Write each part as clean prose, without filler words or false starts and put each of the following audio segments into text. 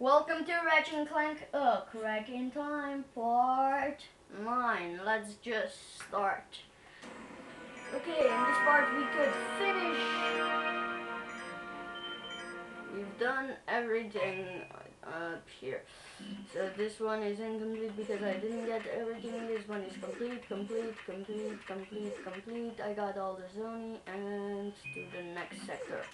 Welcome to Ratchet and Clank, Crack in Time, part 9. Let's just start. Okay, in this part we could finish. We've done everything up here. So this one is incomplete because I didn't get everything. This one is complete. I got all the zoning and to the next sector.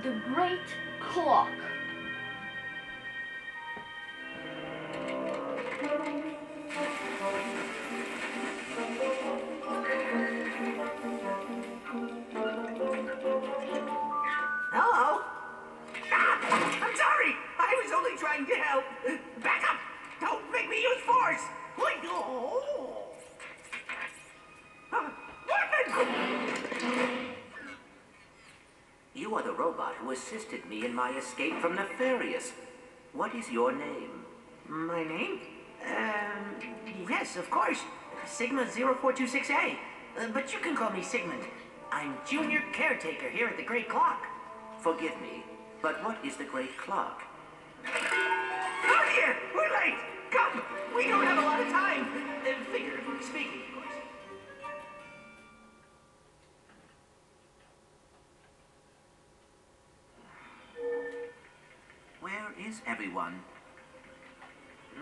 The Great Clock. Hello? I'm sorry! I was only trying to help! Back up! Don't make me use force! Weapon! You are the robot who assisted me in my escape from Nefarious. What is your name? My name? Yes, of course. Sigma 0426A. But you can call me Sigmund. I'm junior caretaker here at the Great Clock. Forgive me, but what is the Great Clock? Out here! We're late! Come! We don't have a lot of time! Figuratively speaking, of course. Where is everyone?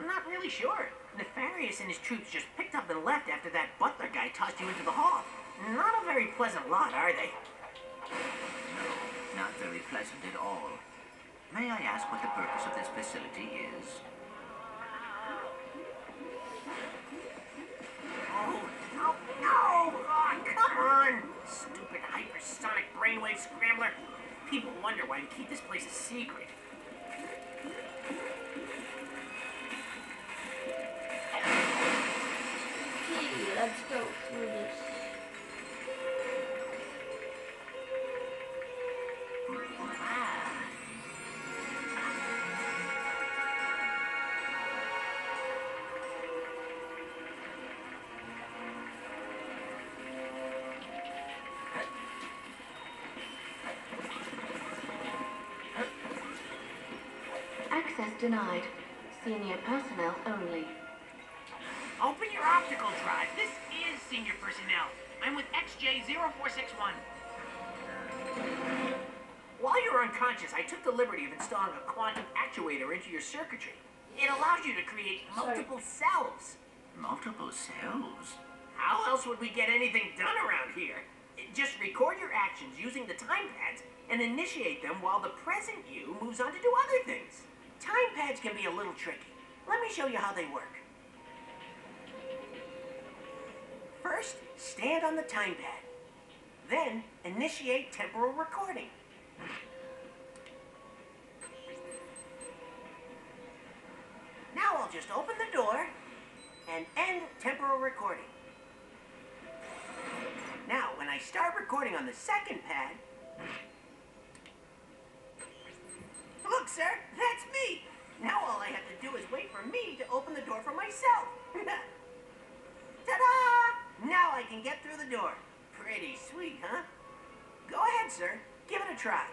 Not really sure. Nefarious and his troops just picked up and left after that butler guy tossed you into the hall. Not a very pleasant lot, are they? No, not very pleasant at all. May I ask what the purpose of this facility is? Oh, no, no! Oh, come on! Stupid hypersonic brainwave scrambler. People wonder why we keep this place a secret. Okay, let's go through this. Access denied. Senior personnel only. Open your optical drive. This is senior personnel. I'm with XJ0461. While you were unconscious, I took the liberty of installing a quantum actuator into your circuitry. It allows you to create multiple selves. Multiple cells? How else would we get anything done around here? Just record your actions using the time pads and initiate them while the present you moves on to do other things. Time pads can be a little tricky. Let me show you how they work. First, stand on the time pad. Then, initiate temporal recording. Now I'll just open the door and end temporal recording. Now, when I start recording on the second pad... Look, sir, that's me! Now all I have to do is wait for me to open the door for myself. Ta-da! Now I can get through the door. Pretty sweet, huh? Go ahead, sir. Give it a try.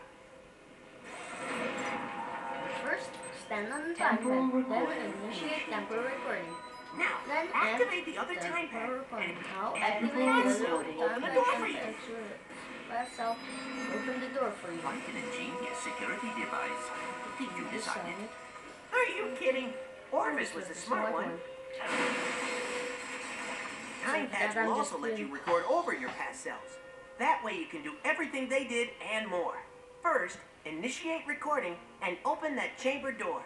First, stand on the time pad, then initiate temporal recording. Now, Then activate the other time pad. recording. Now and activate pass the will other open time the door pad for and you. myself open the door for you. Quite an ingenious security device. Did you design it? Are you kidding? Ormus was the smart one. Time pads will also let you record over your past selves. That way you can do everything they did and more. First, initiate recording and open that chamber door.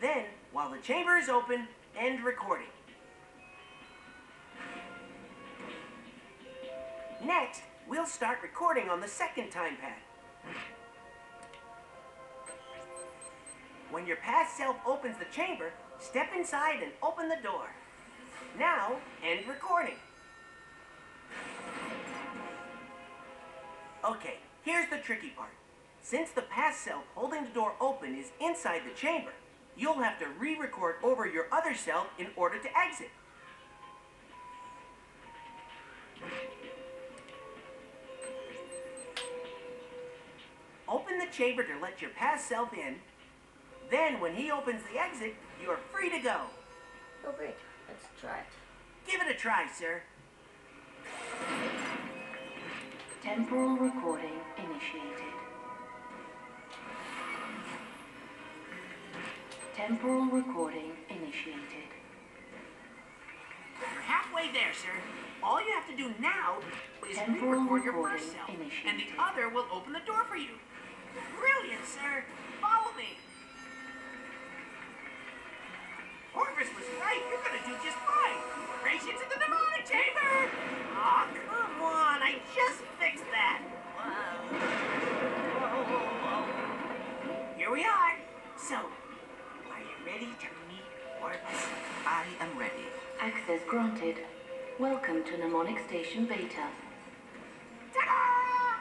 Then, while the chamber is open, end recording. Next, we'll start recording on the second time pad. When your past self opens the chamber, step inside and open the door. Now, end recording. Okay, here's the tricky part. Since the pass self holding the door open is inside the chamber, you'll have to re-record over your other self in order to exit. Open the chamber to let your past self in. Then, when he opens the exit, you're free to go. Oh great, let's try it. Give it a try, sir. Temporal recording initiated. Temporal recording initiated. You're halfway there, sir. All you have to do now is Temporal re-record your recording first self, and the initiated. other will open the door for you. Brilliant, sir. Follow me. Orvis was right. You're gonna do just fine. Race into the mnemonic chamber. Aw, come on. I just fixed that. Here we are. So, are you ready to meet Orvis? I am ready. Access granted. Welcome to Mnemonic Station Beta. Ta-da!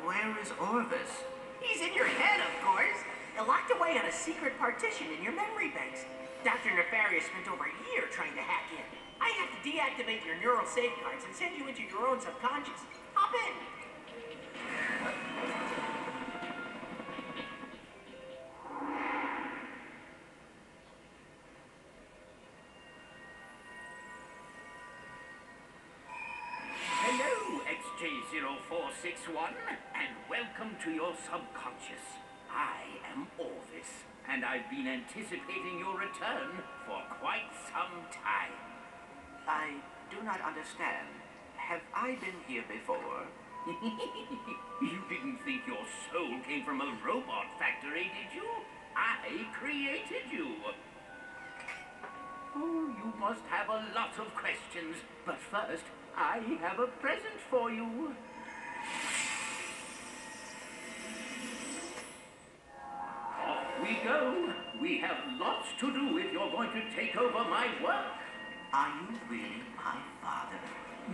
Where is Orvis? He's in your head, of course. Locked away on a secret partition in your memory banks. Dr. Nefarious spent over a year trying to hack in. I have to deactivate your neural safeguards and send you into your own subconscious. Hop in. Hello, XJ0461, and welcome to your subconscious. I am Orvis, and I've been anticipating your return for quite some time. I do not understand. Have I been here before? You didn't think your soul came from a robot factory, did you? I created you. Oh, you must have a lot of questions, but first, I have a present for you. Off we go. We have lots to do if you're going to take over my work. Are you really my father?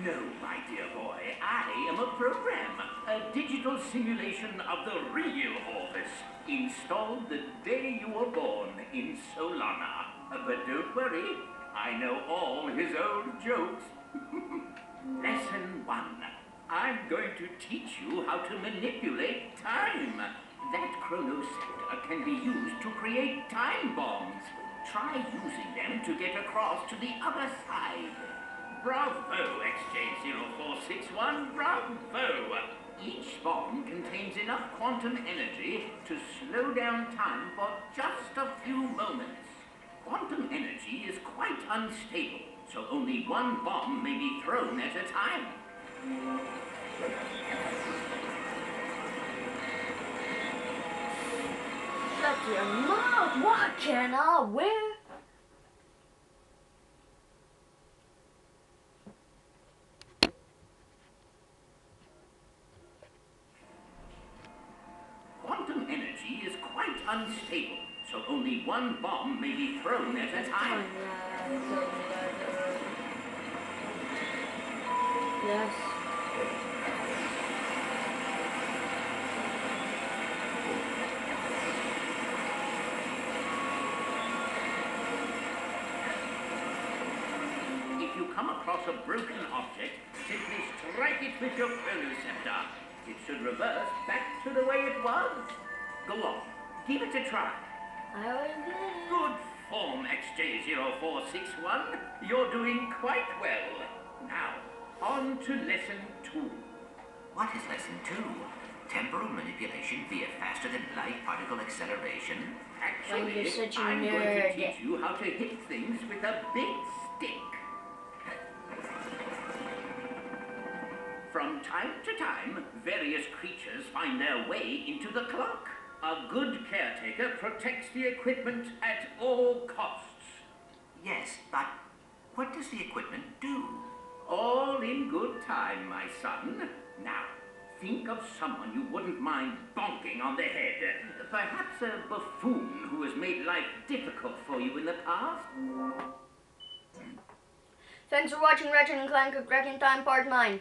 No, my dear boy, I am a program, a digital simulation of the real Orvis, installed the day you were born in Solana. But don't worry, I know all his old jokes. Lesson 1. I'm going to teach you how to manipulate time. That chronoceptor can be used to create time bombs. Try using them to get across to the other side. Bravo, XJ0461, bravo! Each bomb contains enough quantum energy to slow down time for just a few moments. Quantum energy is quite unstable, so only one bomb may be thrown at a time. Shut your mouth! What can I wear? Quantum energy is quite unstable, so only one bomb may be thrown at a time. Yes. If you come across a broken object, simply strike it with your chronoceptor. It should reverse back to the way it was. Go on, give it a try. I already did it. Good form, XJ0461. You're doing quite well. Now, on to lesson 2. What is lesson 2? Temporal manipulation via faster-than-light particle acceleration? Actually, you're such a I'm going to nerd. teach you how to hit things with a big stick. From time to time, various creatures find their way into the clock. A good caretaker protects the equipment at all costs. Yes, but what does the equipment do? All in good time, my son. Now, think of someone you wouldn't mind bonking on the head. Perhaps a buffoon who has made life difficult for you in the past. Thanks for watching Ratchet and Clank of Crack in Time Part 9.